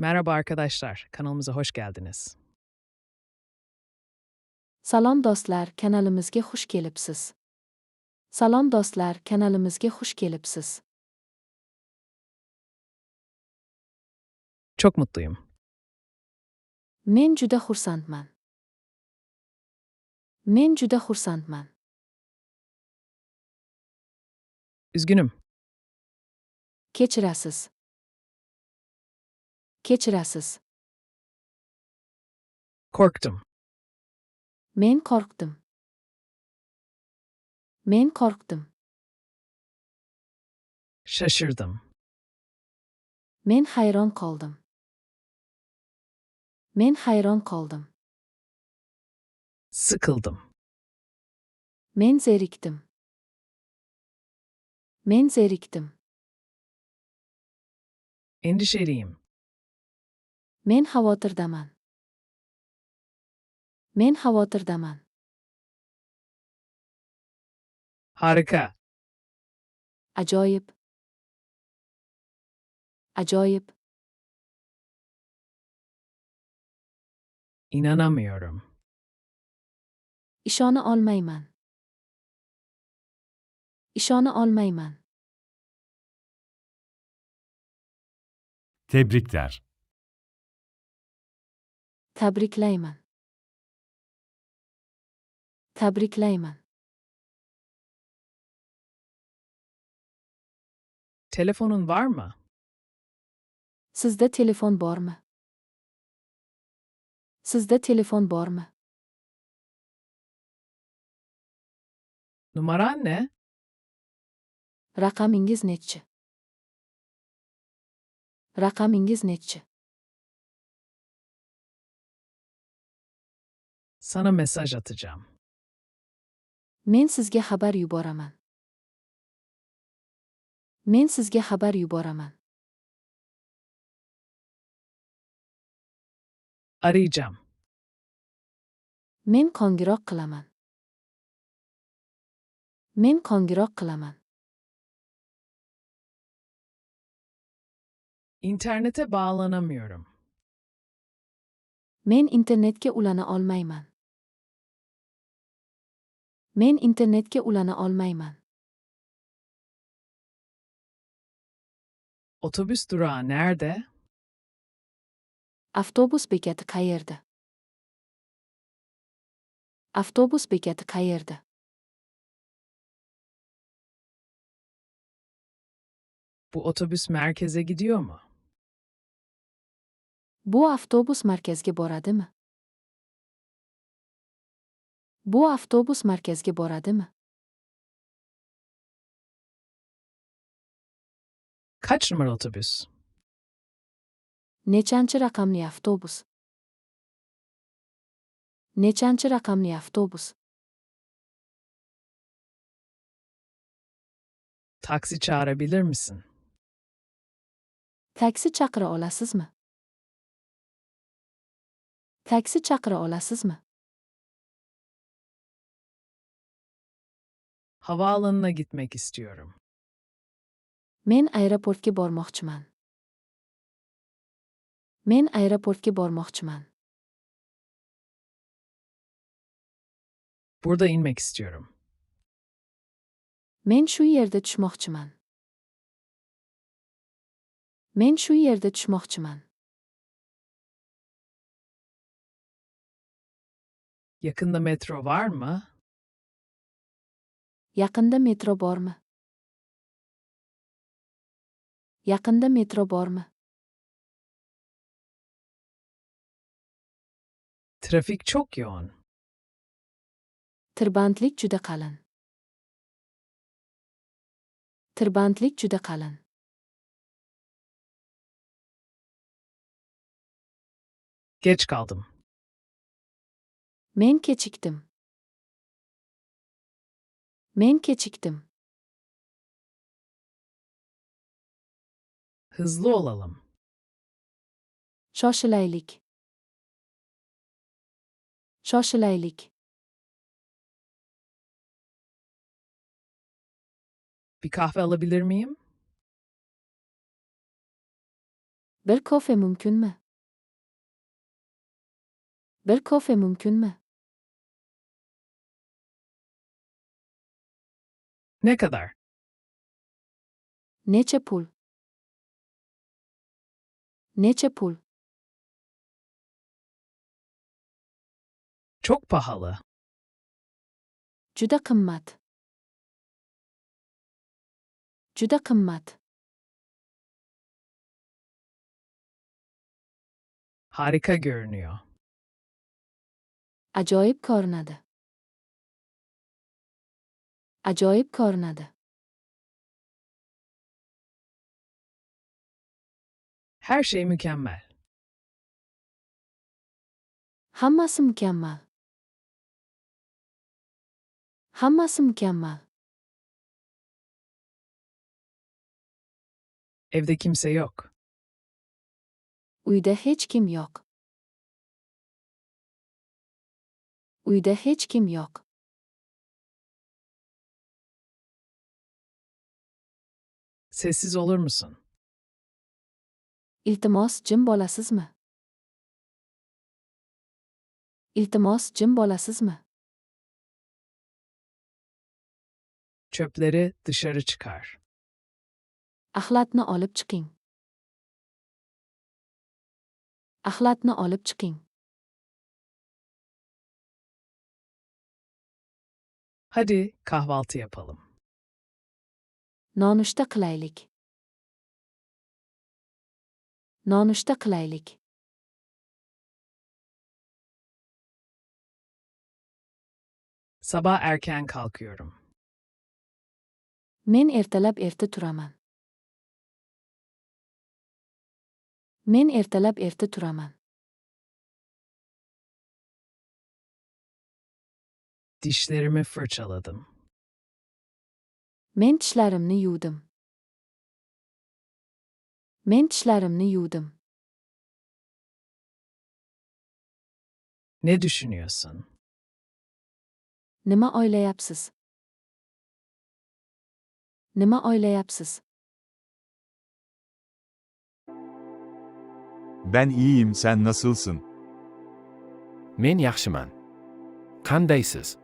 Merhaba arkadaşlar, kanalımıza hoş geldiniz. Salom do'stlar, kanalimizga xush kelibsiz. Salom do'stlar, kanalimizga xush kelibsiz. Çok mutluyum. Men juda xursandman. Men juda xursandman. Üzgünüm. Kechirasiz. Kechirasiz. Korktum. Men qo'rqdim. Men qo'rqdim. Şaşırdım. Men hayron qoldim. Men hayron qoldim. Sıkıldım. Men zerikdim. Men zerikdim. Endişeliyim. Men xavotirdaman. Men xavotirdaman. Harika. Ajoyib. Ajoyib. İnanamıyorum. Ishona olmayman. Ishona olmayman. Tebrikler. Tabriklayman. Tabriklayman. Telefonun var mı? Sizda telefon bormi? Sizda telefon bormi? Numaran ne? Raqamingiz nechi? Raqamingiz nechi? Sana mesaj atacağım. Men sizga xabar yuboraman. Men sizga xabar yuboraman. Arayacağım. Men qo'ng'iroq qilaman. Men qo'ng'iroq qilaman. İnternete bağlanamıyorum. Men internetga ulana olmayman. Men internetga ulana olmayman. Otobüs durağı nerede? Avtobus bekati qayerda? Avtobus bekati qayerda? Bu otobüs merkeze gidiyor mu? Bu avtobus markazga boradimi? Bu avtobus markazga boradimi? Kaç numara otobüs? Nechanchi raqamli avtobus? Nechanchi raqamli avtobus? Taksi çağırabilir misin? Taksi chaqira olasizmi? Taksi chaqira olasizmi? Havaalanına gitmek istiyorum. Men aeroportga bormoqchiman. Men aeroportga bormoqchiman. Burada inmek istiyorum. Men shu yerda tushmoqchiman. Men shu yerda tushmoqchiman. Yakında metro var mı? Yaqinda metro bormi? Yaqinda metro bormi? Trafik çok yoğun. Tirbandlik juda qalin. Tirbandlik juda qalin. Geç kaldım. Men kechikdim. Men kechikdim. Hızlı olalım. Shoshilaylik. Shoshilaylik. Bir kahve alabilir miyim? Bir kofe mümkünmü? Bir kofe mümkünmü? Ne kadar? Neçe pul? Neçe pul? Çok pahalı. Juda qimmat. Juda qimmat. Harika görünüyor. Ajoyib ko'rinadi. Ajoyib ko'rinadi. Her şey mükemmel. Hammasi mukammal. Hammasi mukammal. Evde kimse yok. Uyda hech kim yo'q. Uyda hech kim yo'q. Sessiz olur musun? Iltimos jim bo'lasizmi? Iltimos jim bo'lasizmi? Çöpleri dışarı çıkar. Axlatni olib chiqing. Axlatni olib chiqing. Hadi kahvaltı yapalım. Nonushta qilaylik. Nonushta qilaylik. Sabah erken kalkıyorum. Men ertalab erta turaman. Men ertalab erta turaman. Dişlerimi fırçaladım. Men tishlarimni yuvdim. Men tishlarimni yuvdim. Ne düşünüyorsun? Nima o'ylayapsiz? Nima o'ylayapsiz? Ben iyiyim, sen nasılsın? Men yaxshiman. Qandaysiz?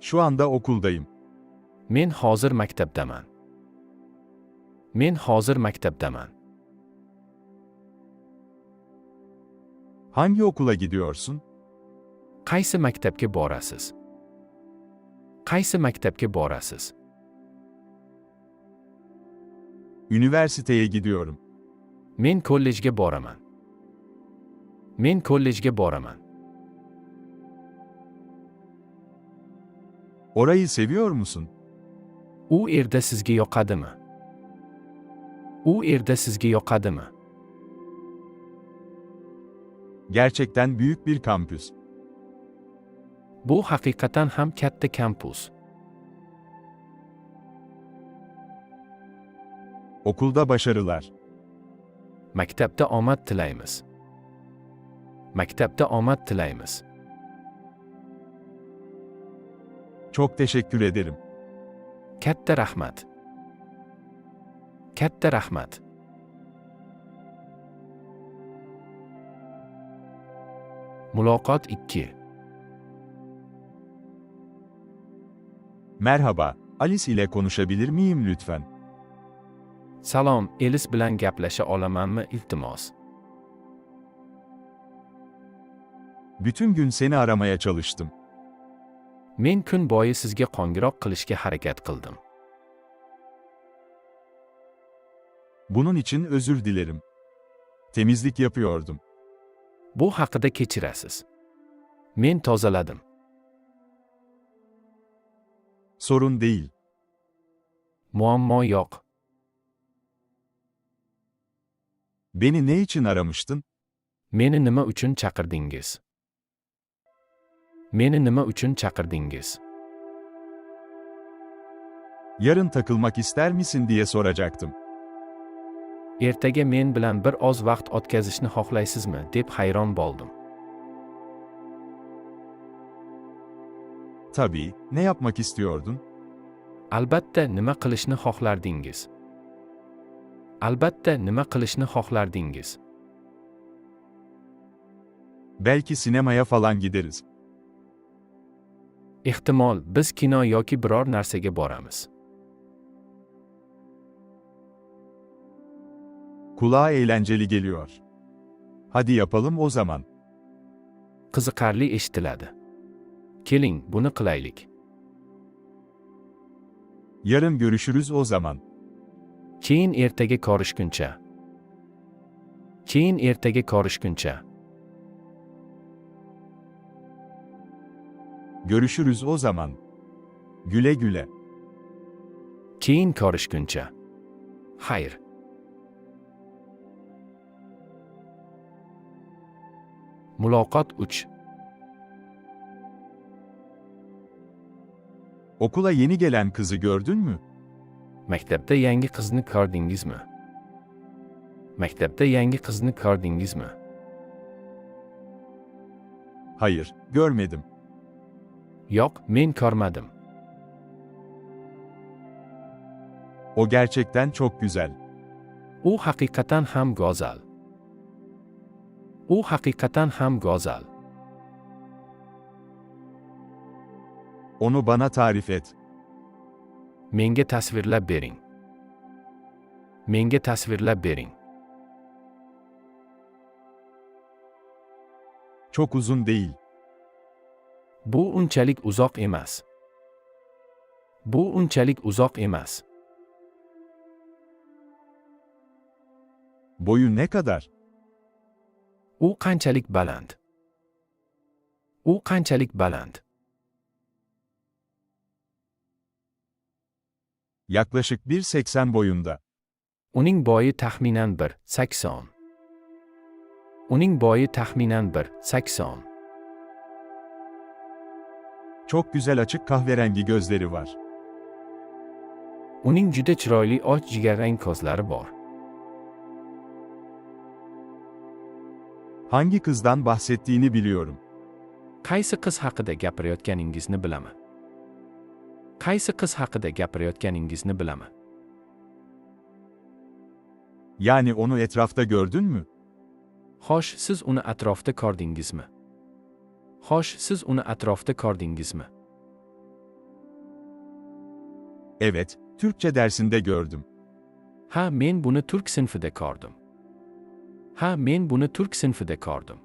Şu anda okuldayım. Men hozir maktabdaman. Men hozir maktabdaman. Hangi okula gidiyorsun? Qaysi maktabga borasiz? Qaysi maktabga borasiz? Üniversiteye gidiyorum. Men kollejga boraman. Men kollejga boraman. Orayı seviyor musun? U yerda sizga yoqadimi? U yerda sizga yoqadimi? Gerçekten büyük bir kampüs. Bu haqiqatan ham katta kampus. Okulda başarılar. Maktabda omad tilaymiz. Maktabda omad tilaymiz. Çok teşekkür ederim. Katta rahmat. Katta rahmat. Muloqot 2. Merhaba, Alice ile konuşabilir miyim lütfen? Salom, Elis bilan gaplasha olamanmi iltimos? Bütün gün seni aramaya çalıştım. Men kun bo'yi sizga qo'ng'iroq qilishga harakat qildim. Bunun için özür dilerim. Temizlik yapıyordum. Bu haqida kechirasiz. Men tozaladim. Sorun değil. Muammo yo'q. Beni ne için aramıştın? Meni nima uchun chaqirdingiz? Meni nima uchun chaqirdingiz? Yarın takılmak ister misin diye soracaktım. Ertaga men bilan bir oz vaqt o'tkazishni xohlaysizmi deb hayron bo'ldim. Tabii, ne yapmak istiyordun? Albatta, nima qilishni xohlardingiz? Albatta, nima qilishni xohlardingiz? Belki sinemaya falan gideriz. Ehtimol, biz kino yoki biror narsaga boramiz. Kulağa eğlenceli geliyor. Hadi yapalım o zaman. Qiziqarli eshitiladi. Keling, buni qilaylik. Yarın görüşürüz o zaman. Keyin ertaga ko'rishguncha. Keyin ertaga ko'rishguncha. Görüşürüz o zaman. Güle güle. Keyin ko'rishguncha. Xayr. Muloqot 3. Okula yeni gelen kızı gördün mü? Maktabda yangi qizni ko'rdingizmi? Maktabda yangi qizni ko'rdingizmi? Hayır, görmedim. Yo'q, men ko'rmadim. O gerçekten çok güzel. U haqiqatan ham go'zal. U haqiqatan ham go'zal. Onu bana tarif et. Menga tasvirlab bering. Menga tasvirlab bering. Çok uzun değil. Bu unchalik uzoq emas. Bu unchalik uzoq emas. Boyu ne kadar? U qanchalik baland? U qanchalik baland? Yaklaşık 1.80 boyunda. Uning bo'yi taxminan 1.80. Uning bo'yi taxminan 1.80. Çok güzel açık kahverengi gözleri var. Uning juda chiroyli och jigarrang ko'zlari bor. Hangi kızdan bahsettiğini biliyorum. Qaysi qiz haqida gapirayotganingizni bilaman. Qaysi qiz haqida gapirayotganingizni bilaman. Yani onu etrafta gördün mü? Xo'sh, siz uni atrofda ko'rdingizmi? Xo'sh, siz uni atrofda ko'rdingizmi? Evet, Türkçe dersinde gördüm. Ha, men buni turk sinfida ko'rdim. Ha, men buni turk sinfida ko'rdim.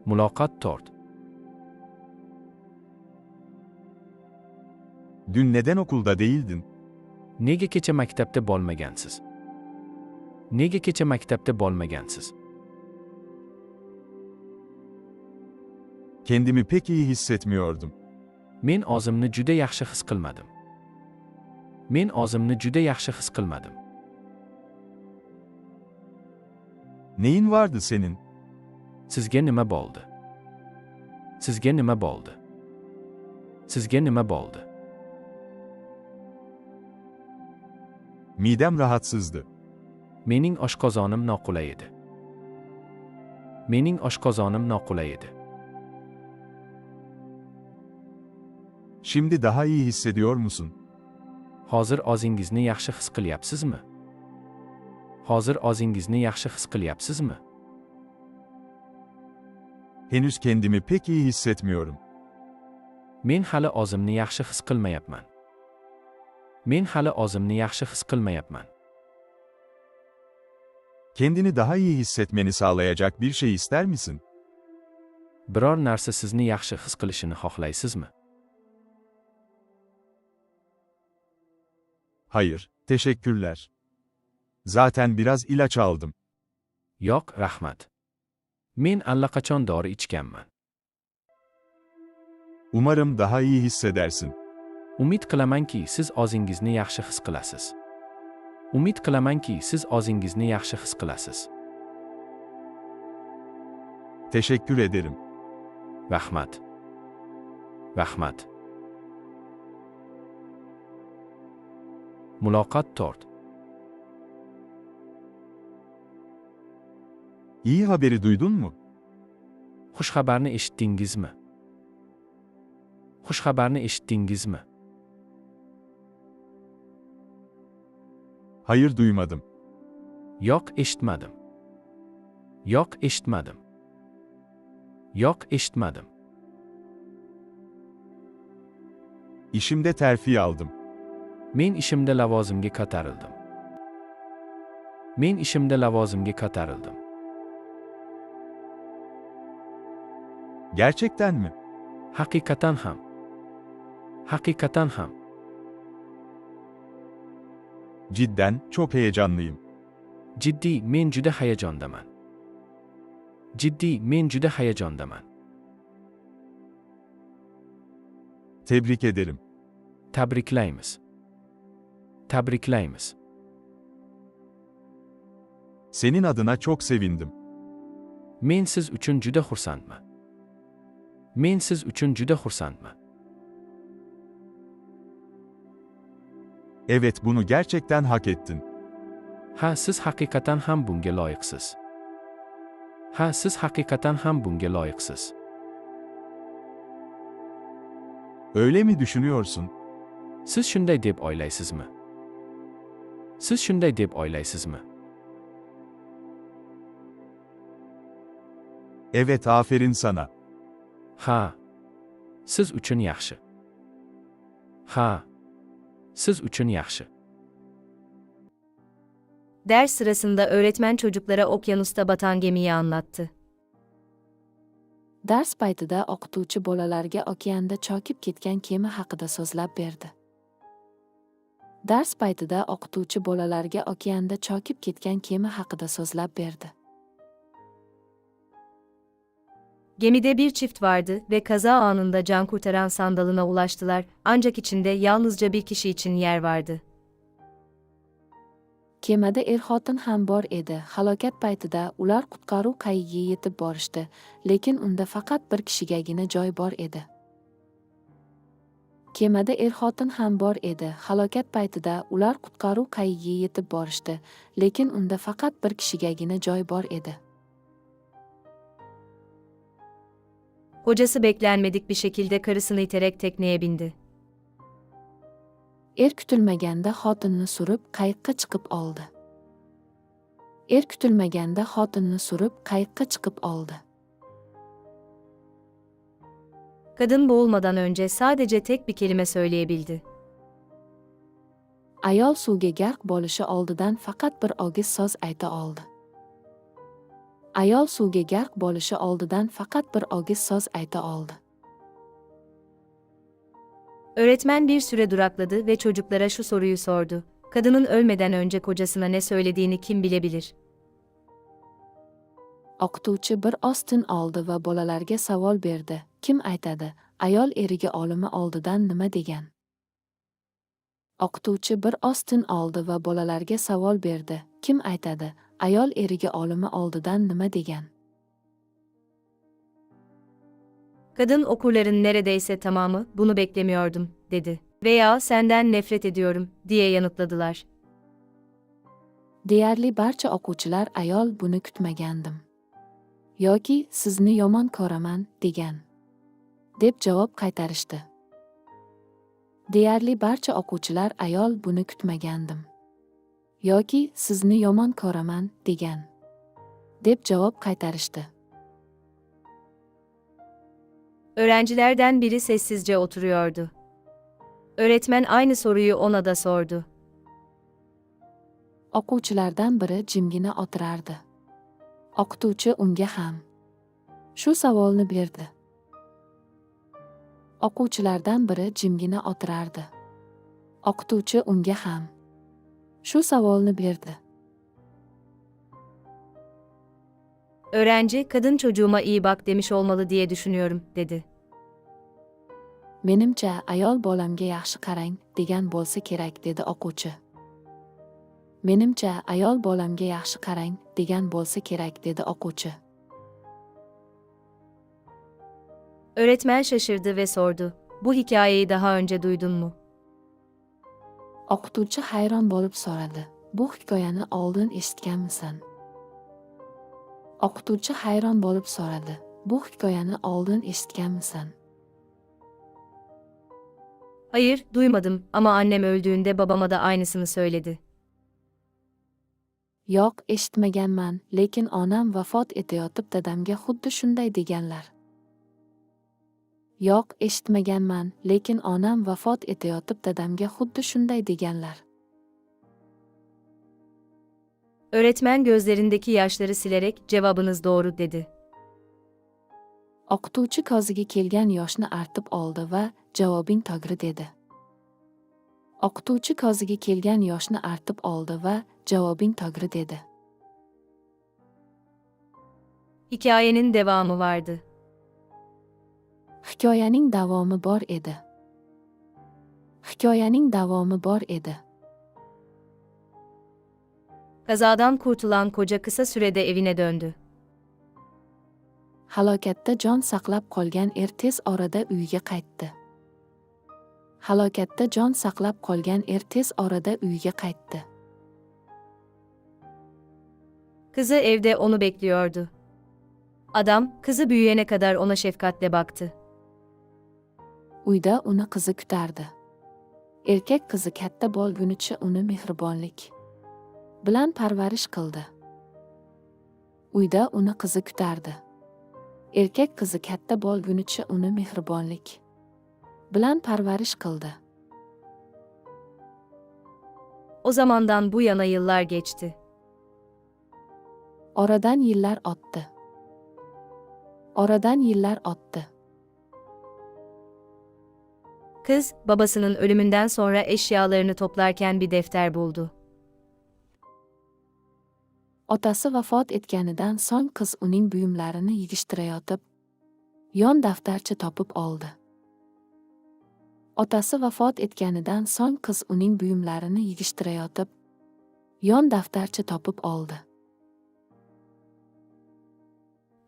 Muloqot 4. Dün neden okulda değildin? Nega kecha maktabda bo'lmagansiz? Nega kecha maktabda bo'lmagansiz? Kendimi pek iyi hissetmiyordum. Men o'zimni juda yaxshi his qilmadim. Men o'zimni juda yaxshi his qilmadim. Neyin vardı senin? Sizga nima bo'ldi? Sizga nima bo'ldi? Sizga nima bo'ldi? Midem rahatsızdı. Mening oshqozonim noqulay edi. Mening oshqozonim noqulay edi. Şimdi daha iyi hissediyor musun? Hozir o'zingizni yaxshi his qilyapsizmi? Hozir o'zingizni yaxshi his qilyapsizmi? Henüz kendimi pek iyi hissetmiyorum. Men hali o'zimni yaxshi his qilmayapman. Men hali o'zimni yaxshi his qilmayapman. Kendini daha iyi hissetmeni sağlayacak bir şey ister misin? Biror narsa sizni yaxshi his qilishini xohlaysizmi? Hayır, teşekkürler. Zaten biraz ilaç aldım. Yo'q, rahmat. Men allaqachon dori ichganman. Umarım daha iyi hissedersin. Umid qilamanki, siz o'zingizni yaxshi his qilasiz. Umid qilamanki, siz o'zingizni yaxshi his qilasiz. Teşekkür ederim. Rahmat. Rahmat. Muloqot 4. İyi haberi duydun mu? Xushxabarni eshitdingizmi? Xushxabarni eshitdingizmi? Hayır duymadım. Yo'q, eshitmadim. Yo'q, eshitmadim. Yo'q, eshitmadim. İşimde terfi aldım. Men ishimda lavozimga ko'tarildim. Men ishimda lavozimga ko'tarildim. Gerçekten mi? Haqiqatan ham. Haqiqatan ham. Cidden, çok heyecanlıyım. Jiddiy, men juda hayajondaman. Jiddiy, men juda hayajondaman. Tebrik ederim. Tabriklaymiz. Tabriklaymiz. Senin adına çok sevindim. Men siz uchun juda xursandman. Men siz uchun juda xursandman. Evet, bunu gerçekten hak ettin. Ha, siz haqiqatan ham bunga loyiqsiz. Ha, siz haqiqatan ham bunga loyiqsiz. Öyle mi düşünüyorsun? Siz shunday deb o'ylaysizmi? Siz shunday deb o'ylaysizmi? Evet, aferin sana. Ha. Siz uchun yaxshi. Ha. Siz uchun yaxshi. Ders sırasında öğretmen çocuklara okyanusta batan gemiyi anlattı. Dars paytida o'qituvchi bolalarga okeanda chokib ketgan kema haqida so'zlab berdi. Dars paytida o'qituvchi bolalarga okeanda chokib ketgan kema haqida so'zlab berdi. Gemide bir çift vardı ve kaza anında can kurtaran sandalına ulaştılar, ancak içinde yalnızca bir kişi için yer vardı. Kemada er-xotin ham bor edi. Halokat paytida ular qutqaruv qayigiga yetib borishdi, lekin unda faqat bir kishigagina joy bor edi. Kemada er-xotin ham bor edi. Halokat paytida ular qutqaruv qayigiga yetib borishdi, lekin unda faqat bir kishigagina joy bor edi. Hocası beklenmedik bir şekilde karısını iterek tekneye bindi. Er kutilmaganda xotinni surib qayiqqa chiqib oldi. Er kutilmaganda xotinni surib qayiqqa chiqib oldi. Kadın boğulmadan önce sadece tek bir kelime söyleyebildi. Ayol suvga garq bo'lishi oldidan faqat bir ogiz so'z ayta oldi. Ayol suvga garq bo'lishi oldidan faqat bir ogiz so'z ayta oldi. Öğretmen bir süre durakladı ve çocuklara şu soruyu sordu. Kadının ölmeden önce kocasına ne söylediğini kim bilebilir? O'qituvchi bir oz tin oldi va bolalarga savol berdi. Kim aytadi? Ayol eriga o'limi oldidan nima degan? O'qituvchi bir oz tin oldi va bolalarga savol berdi. Kim aytadi? Ayol eriga o'limi oldidan nima degan? Kadın okurların neredeyse tamamı bunu beklemiyordum, dedi. Veya senden nefret ediyorum, diye yanıtladılar. Deyarli barcha o'quvchilar ayol buni kutmagandim. Yoki sizni yomon ko'raman degan, deb javob qaytarishdi. Deyarli barcha o'quvchilar ayol buni kutmagandim. Yoki sizni yomon ko'raman degan, deb javob qaytarishdi. Öğrencilerden biri sessizce oturuyordu. Öğretmen aynı soruyu ona da sordu. O'quvchilardan biri jimgina o'tirardi. O'qituvchi unga ham shu savolni berdi. O'quvchilardan biri jimgina o'tirardi. O'qituvchi unga ham shu savolni berdi. Öğrenci, kadın çocuğuma iyi bak demiş olmalı diye düşünüyorum, dedi. Menimcha ayol bolamga yaxshi qarang degan bo'lsa kerak, dedi o'quvchi. Menimcha ayol bolamga yaxshi qarang degan bo'lsa kerak, dedi o'quvchi. Öğretmen şaşırdı ve sordu. Bu hikayeyi daha önce duydun mu? O'qituvchi hayron bo'lib so'radi. Bu hikoyani oldin eshitganmisan? O'qituvchi hayron bo'lib so'radi. Bu hikoyani oldin eshitganmisan? Hayır, duymadım ama annem öldüğünde babama da aynısını söyledi. Yo'q, eshitmaganman, lekin onam vafot etayotib dadamga xuddi shunday deganlar. Yo'q, eshitmaganman, lekin onam vafot etayotib dadamga xuddi shunday deganlar. Öğretmen gözlerindeki yaşları silerek cevabınız doğru dedi. O'qituvchi ko'ziga kelgan yoshni artib oldi va javobing to'g'ri dedi. O'qituvchi ko'ziga kelgan yoshni artib oldi va javobing to'g'ri dedi. Hikayenin devamı vardı. Hikoyaning davomi bor edi. Hikoyaning davomi bor edi. Kazadan kurtulan koca kısa sürede evine döndü. Halokatda jon saqlab qolgan tez orada uyiga qaytdi. Halokatda jon saqlab qolgan tez orada uyiga qaytdi. Kızı evde onu bekliyordu. Adam, kızı büyüyene kadar ona şefkatle baktı. Uyda uni qizi kutardi. Erkak qizi katta bo'lgunicha uni mehribonlik bilan parvarish qildi. Uyda uni qizi kutardi. Erkak qizi katta bo'lgunicha uni mehribonlik bilan parvarish qildi. O zamandan bu yana yıllar geçti. Oradan yillar o'tdi. Oradan yillar o'tdi. Kız, babasının ölümünden sonra eşyalarını toplarken bir defter buldu. Otasi vafot etganidan so'ng qiz uning buyumlarini yig'ishtirayotib, yon daftarcha topib oldi. Otasi vafot etganidan so'ng qiz uning buyumlarini yig'ishtirayotib, yon daftarcha topib oldi.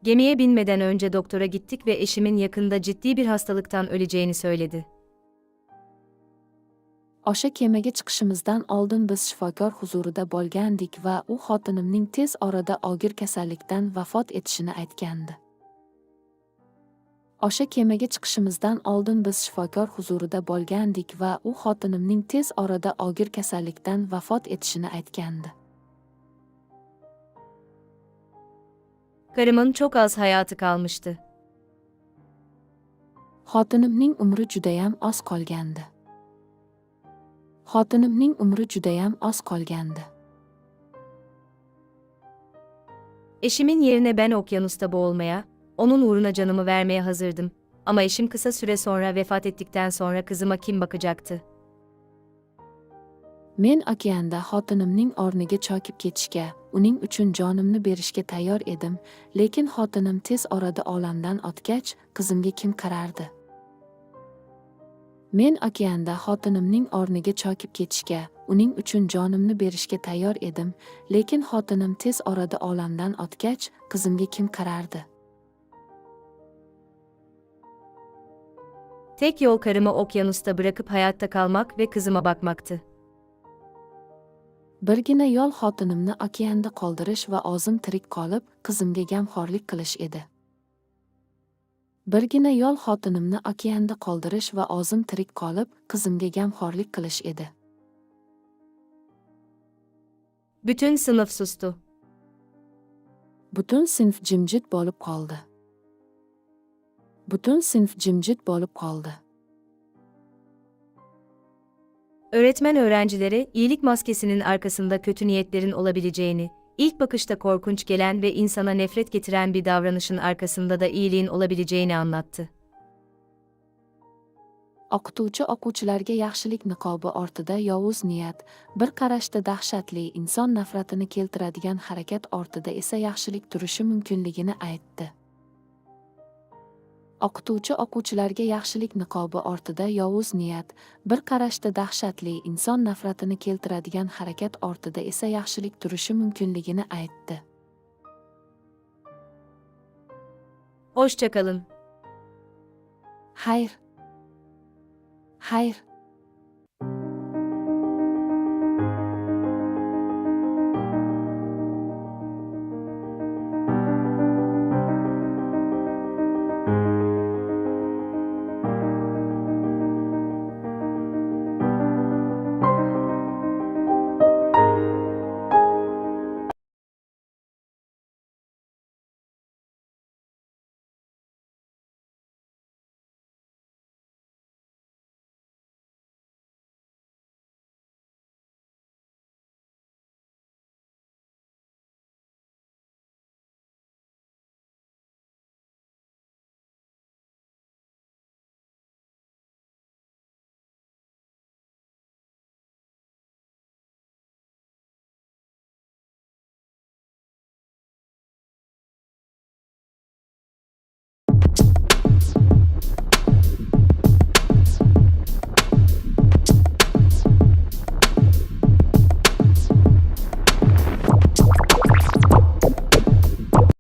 Gemiye binmeden önce doktora gittik ve eşimin yakında ciddi bir hastalıktan öleceğini söyledi. O'sha kemaga chiqishimizdan oldin biz shifokor huzurida bo'lgandik va u xotinimning tez orada og'ir kasallikdan vafot etishini aytgandi. O'sha kemaga chiqishimizdan oldin biz shifokor huzurida bo'lgandik va u xotinimning tez orada og'ir kasallikdan vafot etishini aytgandi. Karımın çok az hayatı kalmıştı. Xotinimning umri judayam oz qolgandi. Xotinimning umri judayam oz qolgandi. Eşimin yerine ben okyanusta boğulmaya, onun uğruna canımı vermeye hazırdım. Ama eşim kısa süre sonra vefat ettikten sonra kızıma kim bakacaktı? Men okeanda xotinimning o'rniga chokib ketishga, uning uchun jonimni berishga tayyor edim, lekin xotinim tez orada olamdan o'tgach, qizimga kim qarardi? Men okeanda xotinimning o'rniga chokib ketishga, uning uchun jonimni berishga tayyor edim, lekin xotinim tez orada olamdan o'tgach, qizimga kim qarardi? Tek yol karımı okyanusta bırakıp hayatta kalmak ve kızıma bakmaktı. Birgina yo'l xotinimni okeanda qoldirish va o'zim tirik qolib, qizimga g'amxo'rlik qilish edi. Birgina yo'l xotinimni okeanda qoldirish va o'zim tirik qolib, qizimga g'amxo'rlik qilish edi. Bütün sınıf sustu. Butun sinf jimjit bo'lib qoldi. Butun sinf jimjit bo'lib qoldi. Öğretmen öğrencilere iyilik maskesinin arkasında kötü niyetlerin olabileceğini, ilk bakışta korkunç gelen ve insana nefret getiren bir davranışın arkasında da iyiliğin olabileceğini anlattı. O'qituvchi o'quvchilarga yaxshilik niqobi ortida yovuz niyat, bir qarashda dahshatli inson nafratini keltiradigan harakat ortida esa yaxshilik turishi mumkinligini aytdi. O'qituvchi o'quvchilarga yaxshilik niqobi ortida yovuz niyat, bir qarashda dahshatli inson nafratini keltiradigan harakat ortida esa yaxshilik turishi mumkinligini aytdi. Hoşça kalın. Xayr. Xayr.